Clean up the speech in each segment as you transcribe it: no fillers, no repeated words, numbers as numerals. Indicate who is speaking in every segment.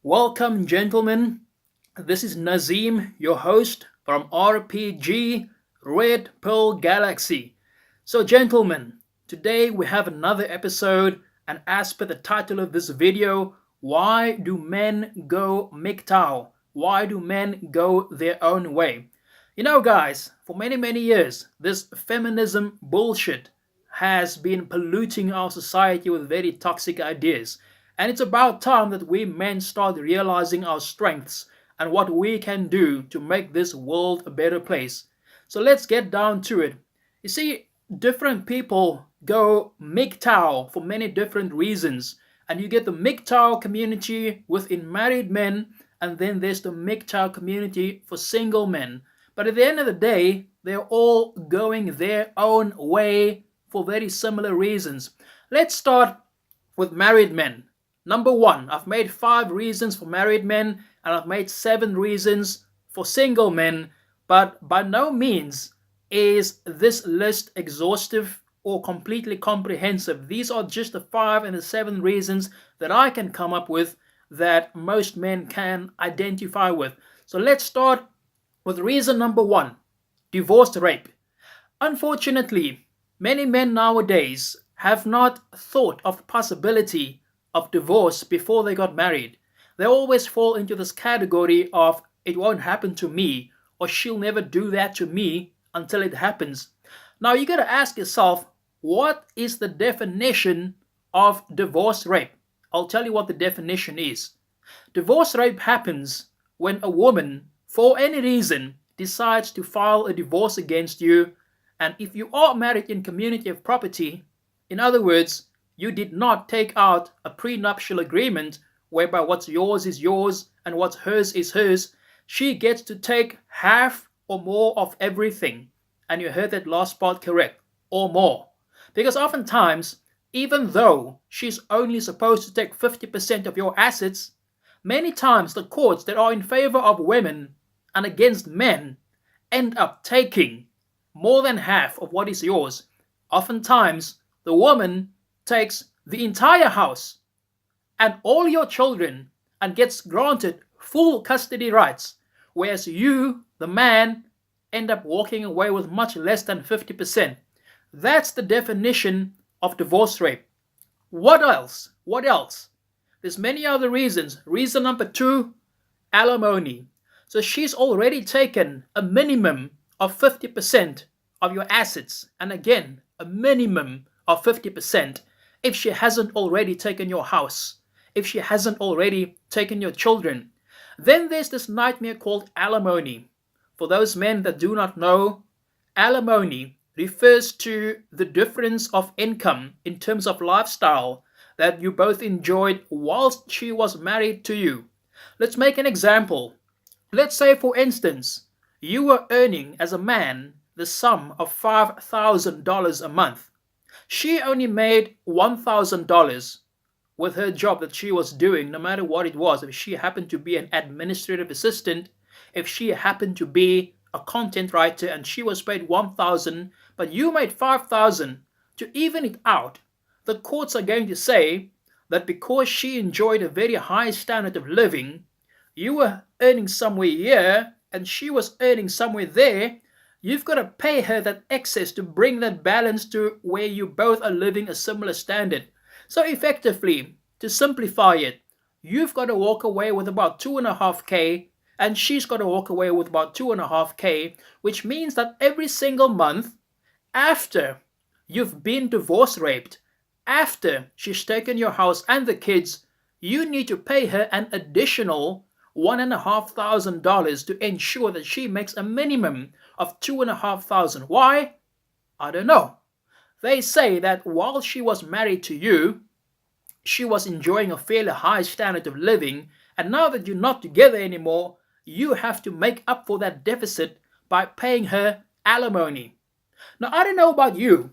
Speaker 1: Welcome, gentlemen. This is Nazim, your host from RPG Red Pearl Galaxy. So, gentlemen, today we have another episode, and as per the title of this video, why do men go MGTOW? Why do men go their own way? Guys, for many, many years, this feminism bullshit has been polluting our society with very toxic ideas. And it's about time that we men start realizing our strengths and what we can do to make this world a better place. So let's get down to it. You see, different people go MGTOW for many different reasons. And you get the MGTOW community within married men, and then there's the MGTOW community for single men. But at the end of the day, they're all going their own way for very similar reasons. Let's start with married men. Number one, I've made 5 reasons for married men and I've made 7 reasons for single men, but by no means is this list exhaustive or completely comprehensive. These are just the 5 and the 7 reasons that I can come up with that most men can identify with. So let's start with reason number 1, divorce rape. Unfortunately, many men nowadays have not thought of the possibility of divorce before they got married. They always fall into this category of it won't happen to me, or she'll never do that to me until it happens. Now you gotta ask yourself, what is the definition of divorce rape? I'll tell you what the definition is. Divorce rape happens when a woman, for any reason, decides to file a divorce against you, and if you are married in community of property, in other words, you did not take out a prenuptial agreement whereby what's yours is yours and what's hers is hers. She gets to take half or more of everything. And you heard that last part correct, or more. Because oftentimes, even though she's only supposed to take 50% of your assets, many times the courts that are in favor of women and against men end up taking more than half of what is yours. Oftentimes, the woman takes the entire house and all your children and gets granted full custody rights, whereas you, the man, end up walking away with much less than 50%. That's the definition of divorce rape. What else? What else? There's many other reasons. Reason number 2, alimony. So she's already taken a minimum of 50% of your assets, and again, a minimum of 50%. If she hasn't already taken your house, if she hasn't already taken your children. Then there's this nightmare called alimony. For those men that do not know, alimony refers to the difference of income in terms of lifestyle that you both enjoyed whilst she was married to you. Let's make an example. Let's say, for instance, you were earning as a man the sum of $5,000 a month. She only made $1,000 with her job that she was doing, no matter what it was. If she happened to be an administrative assistant, if she happened to be a content writer and she was paid $1,000, but you made $5,000, to even it out, the courts are going to say that because she enjoyed a very high standard of living, you were earning somewhere here and she was earning somewhere there, you've got to pay her that excess to bring that balance to where you both are living a similar standard. So effectively, to simplify it, you've got to walk away with about 2.5K and she's got to walk away with about 2.5K, which means that every single month after you've been divorce raped, after she's taken your house and the kids, you need to pay her an additional $1,500 to ensure that she makes a minimum of $2,500. Why? I don't know. They say that while she was married to you, she was enjoying a fairly high standard of living, and now that you're not together anymore, you have to make up for that deficit by paying her alimony. Now, I don't know about you,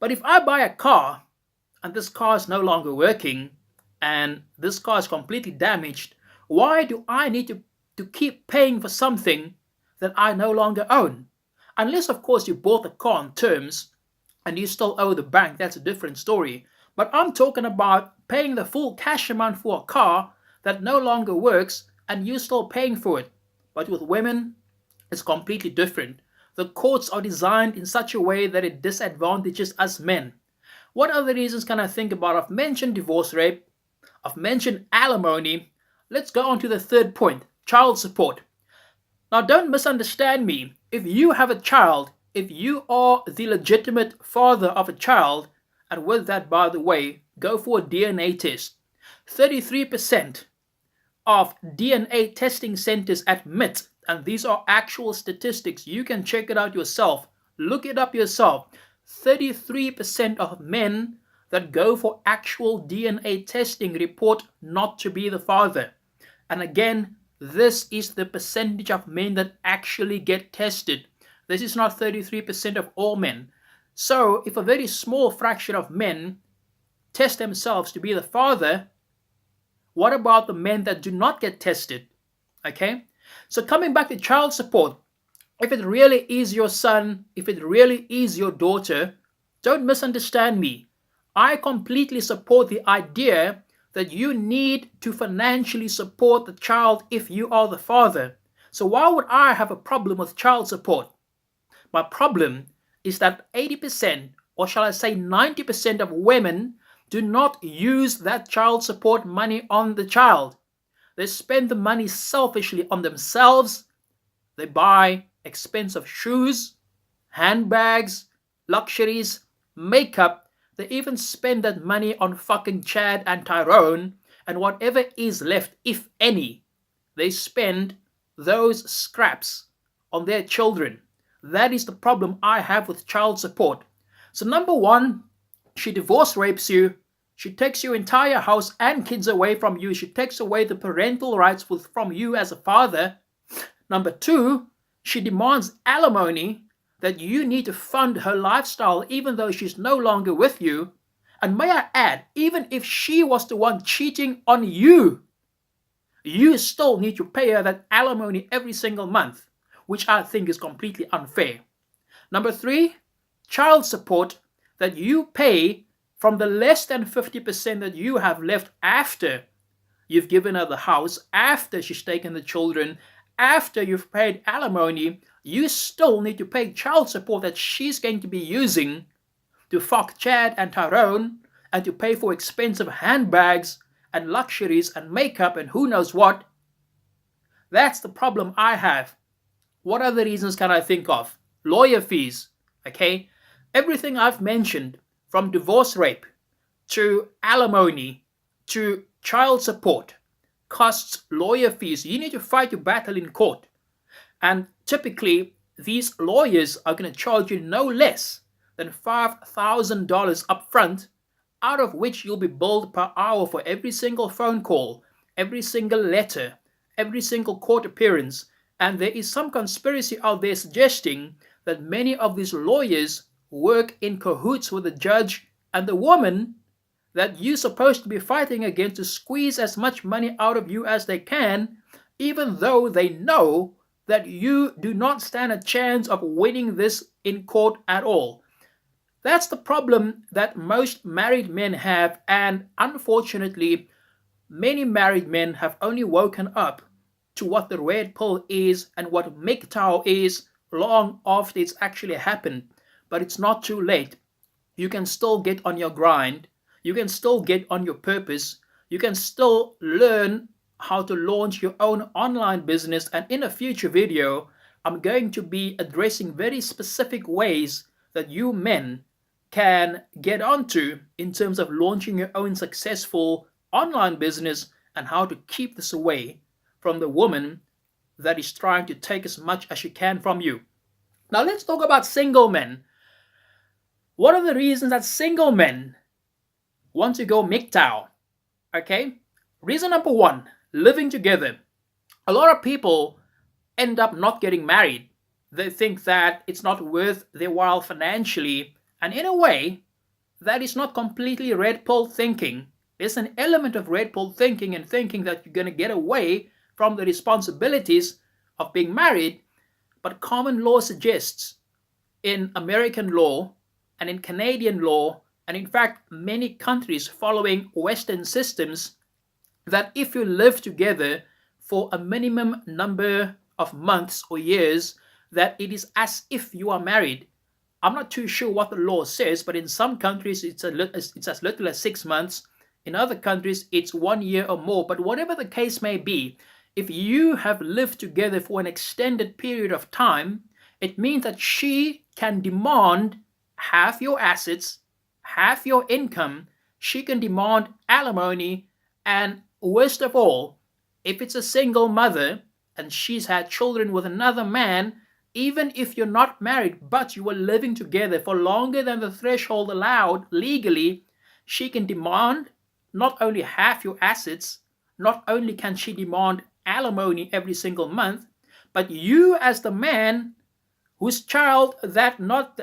Speaker 1: but if I buy a car and this car is no longer working and this car is completely damaged, why do I need to keep paying for something that I no longer own? Unless, of course, you bought the car on terms and you still owe the bank, that's a different story. But I'm talking about paying the full cash amount for a car that no longer works and you're still paying for it. But with women, it's completely different. The courts are designed in such a way that it disadvantages us men. What other reasons can I think about? I've mentioned divorce rape, I've mentioned alimony. Let's go on to the third point, child support. Now, don't misunderstand me. If you have a child, if you are the legitimate father of a child, and with that, by the way, go for a DNA test. 33% of DNA testing centers admit, and these are actual statistics, you can check it out yourself, look it up yourself. 33% of men that go for actual DNA testing report not to be the father. And again, this is the percentage of men that actually get tested. This is not 33% of all men. So if a very small fraction of men test themselves to be the father, what about the men that do not get tested? Okay? So coming back to child support, if it really is your son, if it really is your daughter, don't misunderstand me. I completely support the idea that you need to financially support the child if you are the father. So why would I have a problem with child support? My problem is that 80%, or shall I say 90% of women do not use that child support money on the child. They spend the money selfishly on themselves. They buy expensive shoes, handbags, luxuries, makeup. They even spend that money on fucking Chad and Tyrone, and whatever is left, if any, they spend those scraps on their children. That is the problem I have with child support. So number one, she divorce rapes you. She takes your entire house and kids away from you. She takes away the parental rights from you as a father. Number two, she demands alimony, that you need to fund her lifestyle even though she's no longer with you. And may I add, even if she was the one cheating on you, you still need to pay her that alimony every single month, which I think is completely unfair. Number three, child support that you pay from the less than 50% that you have left after you've given her the house, after she's taken the children, after you've paid alimony. You still need to pay child support that she's going to be using to fuck Chad and Tyrone and to pay for expensive handbags and luxuries and makeup and who knows what. That's the problem I have. What other reasons can I think of? Lawyer fees, okay? Everything I've mentioned, from divorce rape to alimony to child support, costs lawyer fees. You need to fight your battle in court. And typically, these lawyers are going to charge you no less than $5,000 up front, out of which you'll be billed per hour for every single phone call, every single letter, every single court appearance. And there is some conspiracy out there suggesting that many of these lawyers work in cahoots with the judge and the woman that you're supposed to be fighting against to squeeze as much money out of you as they can, even though they know that you do not stand a chance of winning this in court at all. That's the problem that most married men have, and unfortunately, many married men have only woken up to what the red pill is and what MGTOW is long after it's actually happened. But it's not too late. You can still get on your grind. You can still get on your purpose. You can still learn how to launch your own online business. And in a future video, I'm going to be addressing very specific ways that you men can get onto in terms of launching your own successful online business and how to keep this away from the woman that is trying to take as much as she can from you. Now let's talk about single men. What are the reasons that single men want to go MGTOW? Okay, reason number one, living together. A lot of people end up not getting married. They think that it's not worth their while financially, and in a way, that is not completely red pill thinking. There's an element of red pill thinking and thinking that you're going to get away from the responsibilities of being married, but common law suggests in American law and in Canadian law, and in fact many countries following Western systems, that if you live together for a minimum number of months or years, that it is as if you are married. I'm not too sure what the law says, but in some countries it's as little as 6 months. In other countries, it's 1 year or more. But whatever the case may be, if you have lived together for an extended period of time, it means that she can demand half your assets, half your income. She can demand alimony, and worst of all, if it's a single mother and she's had children with another man, even if you're not married but you were living together for longer than the threshold allowed legally, she can demand not only half your assets, not only can she demand alimony every single month, but you as the man whose child that not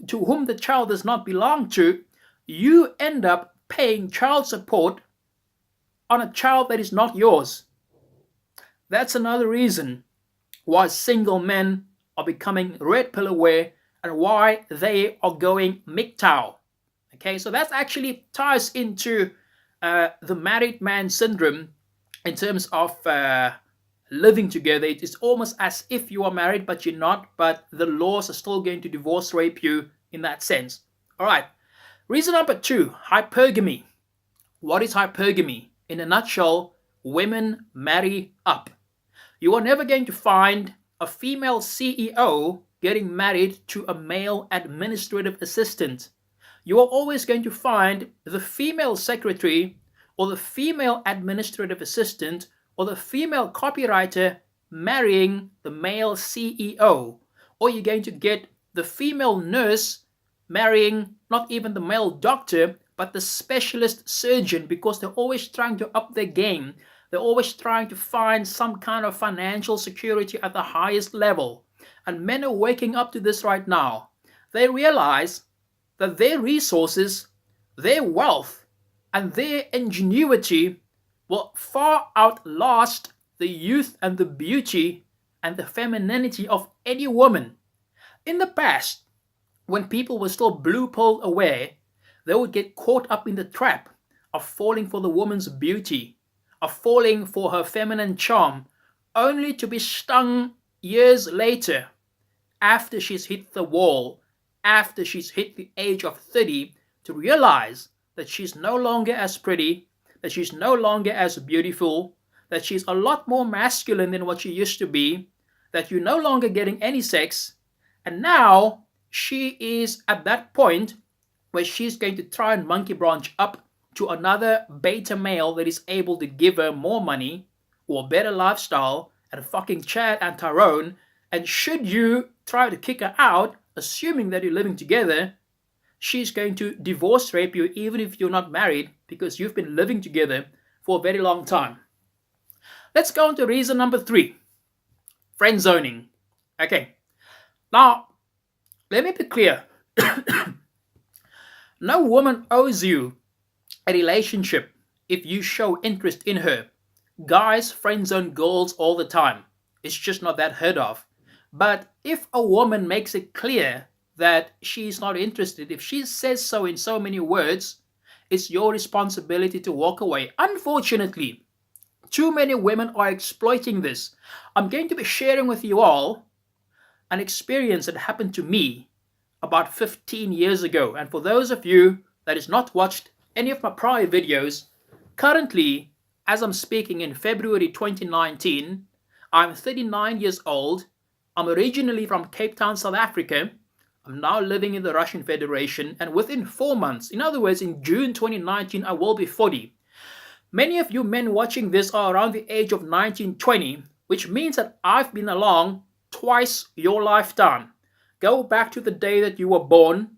Speaker 1: to whom the child does not belong to, you end up paying child support on a child that is not yours. That's another reason why single men are becoming red pill aware and why they are going MGTOW. Okay, so that actually ties into the married man syndrome in terms of living together. It is almost as if you are married but you're not, but the laws are still going to divorce rape you in that sense. All right, reason number 2, hypergamy. What is hypergamy? In a nutshell, women marry up. You are never going to find a female CEO getting married to a male administrative assistant. You are always going to find the female secretary or the female administrative assistant or the female copywriter marrying the male CEO. Or you're going to get the female nurse marrying not even the male doctor, but the specialist surgeon, because they're always trying to up their game. They're always trying to find some kind of financial security at the highest level. And men are waking up to this right now. They realize that their resources, their wealth, and their ingenuity will far outlast the youth and the beauty and the femininity of any woman. In the past, when people were still blue pill aware, they would get caught up in the trap of falling for the woman's beauty, of falling for her feminine charm, only to be stung years later, after she's hit the wall, after she's hit the age of 30, to realize that she's no longer as pretty, that she's no longer as beautiful, that she's a lot more masculine than what she used to be, that you're no longer getting any sex, and now she is at that point where she's going to try and monkey branch up to another beta male that is able to give her more money or a better lifestyle and fucking Chad and Tyrone. And should you try to kick her out, assuming that you're living together, she's going to divorce rape you even if you're not married, because you've been living together for a very long time. Let's go on to reason number 3. Friendzoning. Okay. Now, let me be clear. No woman owes you a relationship if you show interest in her. Guys friendzone girls all the time. It's just not that heard of. But if a woman makes it clear that she's not interested, if she says so in so many words, it's your responsibility to walk away. Unfortunately, too many women are exploiting this. I'm going to be sharing with you all an experience that happened to me about 15 years ago. And for those of you that has not watched any of my prior videos, currently, as I'm speaking in February 2019, I'm 39 years old. I'm originally from Cape Town, South Africa. I'm now living in the Russian Federation, and within 4 months, in other words, in June 2019, I will be 40. Many of you men watching this are around the age of 19, 20, which means that I've been along twice your lifetime. Go back to the day that you were born,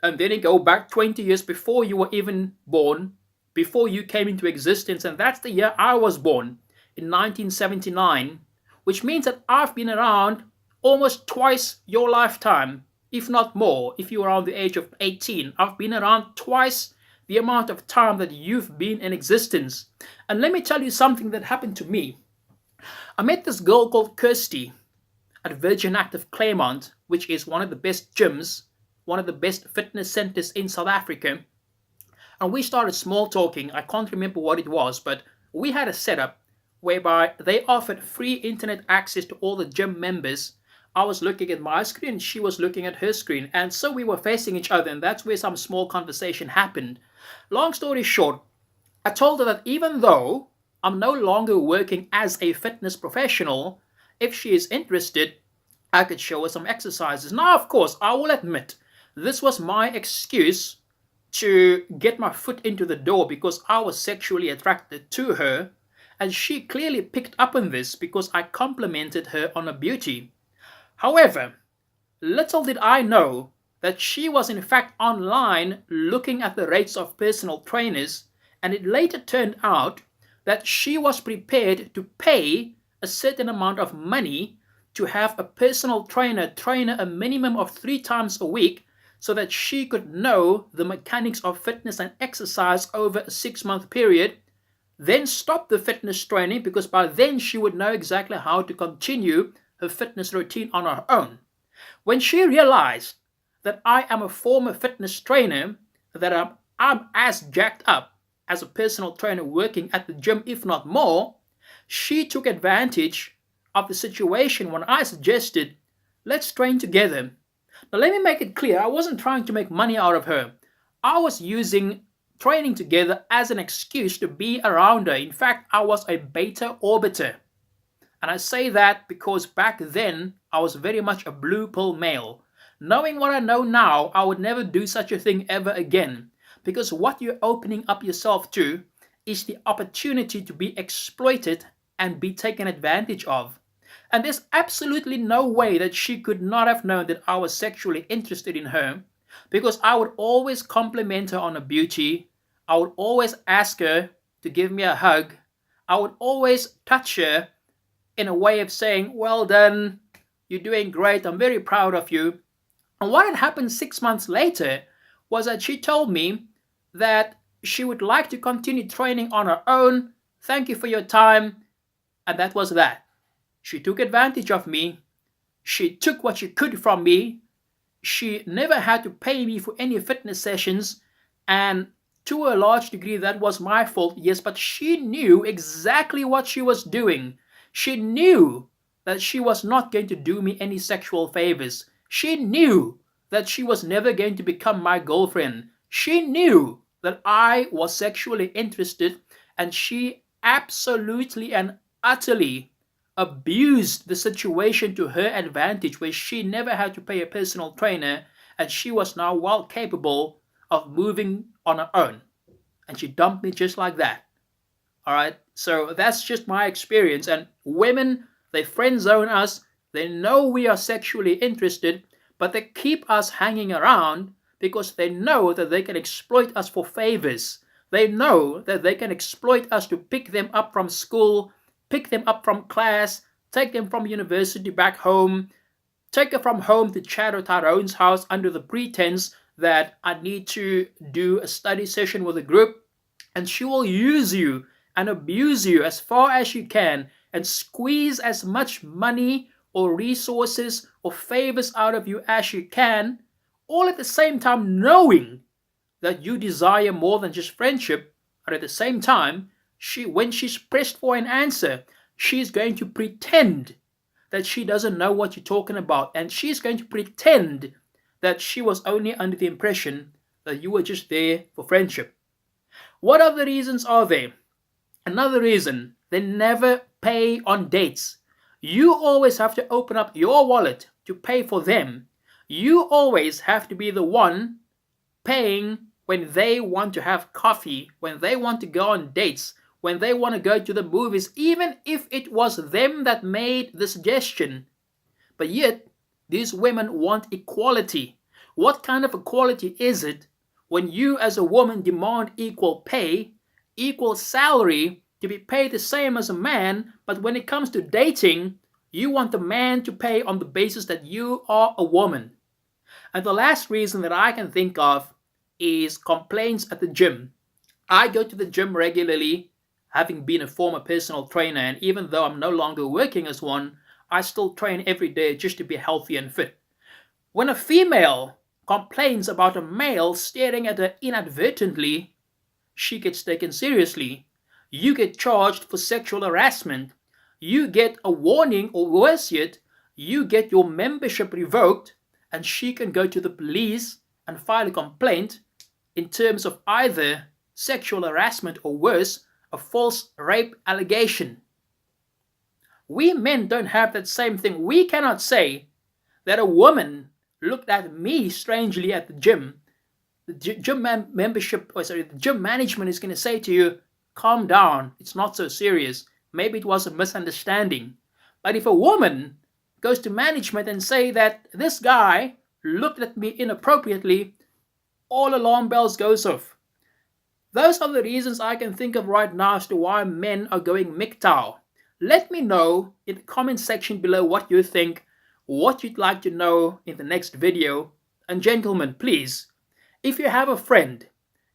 Speaker 1: and then go back 20 years before you were even born, before you came into existence, and that's the year I was born, in 1979, which means that I've been around almost twice your lifetime, if not more. If you're around the age of 18, I've been around twice the amount of time that you've been in existence. And let me tell you something that happened to me. I met this girl called Kirsty at Virgin Active Claremont, which is one of the best gyms, one of the best fitness centers in South Africa. And we started small talking. I can't remember what it was, but we had a setup whereby they offered free internet access to all the gym members. I was looking at my screen, she was looking at her screen, and so we were facing each other, and that's where some small conversation happened. Long story short, I told her that even though I'm no longer working as a fitness professional, if she is interested, I could show her some exercises. Now, of course, I will admit this was my excuse to get my foot into the door because I was sexually attracted to her, and she clearly picked up on this because I complimented her on her beauty. However, little did I know that she was in fact online looking at the rates of personal trainers, and it later turned out that she was prepared to pay a certain amount of money to have a personal trainer train her a minimum of 3 times a week so that she could know the mechanics of fitness and exercise over a 6-month period, then stop the fitness training because by then she would know exactly how to continue her fitness routine on her own. When she realized that I am a former fitness trainer, that I'm as jacked up as a personal trainer working at the gym, if not more, she took advantage of the situation when I suggested, let's train together. Now, let me make it clear, I wasn't trying to make money out of her. I was using training together as an excuse to be around her. In fact, I was a beta orbiter. And I say that because back then, I was very much a blue pill male. Knowing what I know now, I would never do such a thing ever again. Because what you're opening up yourself to is the opportunity to be exploited and be taken advantage of. And there's absolutely no way that she could not have known that I was sexually interested in her, because I would always compliment her on her beauty. I would always ask her to give me a hug. I would always touch her in a way of saying, well done, you're doing great, I'm very proud of you. And what had happened 6 months later was that she told me that she would like to continue training on her own. Thank you for your time. And that was that. She took advantage of me. She took what she could from me. She never had to pay me for any fitness sessions. And to a large degree, that was my fault, yes, but she knew exactly what she was doing. She knew that she was not going to do me any sexual favors. She knew that she was never going to become my girlfriend. She knew that I was sexually interested, and she absolutely and utterly abused the situation to her advantage, where she never had to pay a personal trainer and she was now well capable of moving on her own. And she dumped me just like that. Alright, so that's just my experience. And women, they friend zone us, they know we are sexually interested, but they keep us hanging around because they know that they can exploit us for favors. They know that they can exploit us to pick them up from school, pick them up from class, take them from university back home, take her from home to chat at Tyrone's house under the pretense that I need to do a study session with a group, and she will use you and abuse you as far as she can and squeeze as much money or resources or favors out of you as she can, all at the same time knowing that you desire more than just friendship. But at the same time, when she's pressed for an answer, she's going to pretend that she doesn't know what you're talking about, and she's going to pretend that she was only under the impression that you were just there for friendship. What other reasons are there? Another reason, they never pay on dates. You always have to open up your wallet to pay for them. You always have to be the one paying when they want to have coffee, when they want to go on dates, when they want to go to the movies, even if it was them that made the suggestion. But yet, these women want equality. What kind of equality is it when you as a woman demand equal pay, equal salary, to be paid the same as a man, but when it comes to dating, you want the man to pay on the basis that you are a woman? And the last reason that I can think of is complaints at the gym. I go to the gym regularly, having been a former personal trainer, and even though I'm no longer working as one, I still train every day just to be healthy and fit. When a female complains about a male staring at her inadvertently, she gets taken seriously. you get charged for sexual harassment, you get a warning, or worse yet, you get your membership revoked, and she can go to the police and file a complaint in terms of either sexual harassment or worse, a false rape allegation. We men don't have that same thing. We cannot say that a woman looked at me strangely at the gym. The gym the gym management is going to say to you, calm down, it's not so serious. Maybe it was a misunderstanding. But if a woman goes to management and say that this guy looked at me inappropriately, all alarm bells goes off. Those are the reasons I can think of right now as to why men are going MGTOW. Let me know in the comment section below what you think, what you'd like to know in the next video. And gentlemen, please, if you have a friend,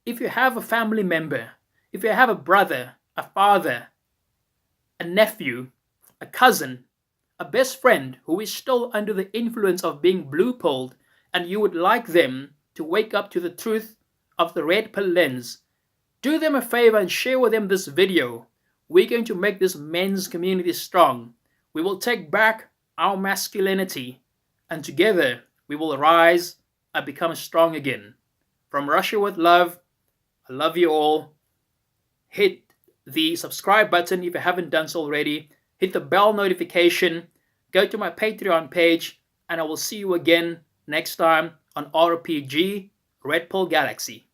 Speaker 1: if you have a family member, if you have a brother, a father, a nephew, a cousin, a best friend who is still under the influence of being blue-pilled, and you would like them to wake up to the truth of the red pill lens, do them a favor and share with them this video. We're going to make this men's community strong. We will take back our masculinity, and together we will rise and become strong again. From Russia with love, I love you all. Hit the subscribe button if you haven't done so already. Hit the bell notification. Go to my Patreon page, and I will see you again next time on RPG Red Pill Galaxy.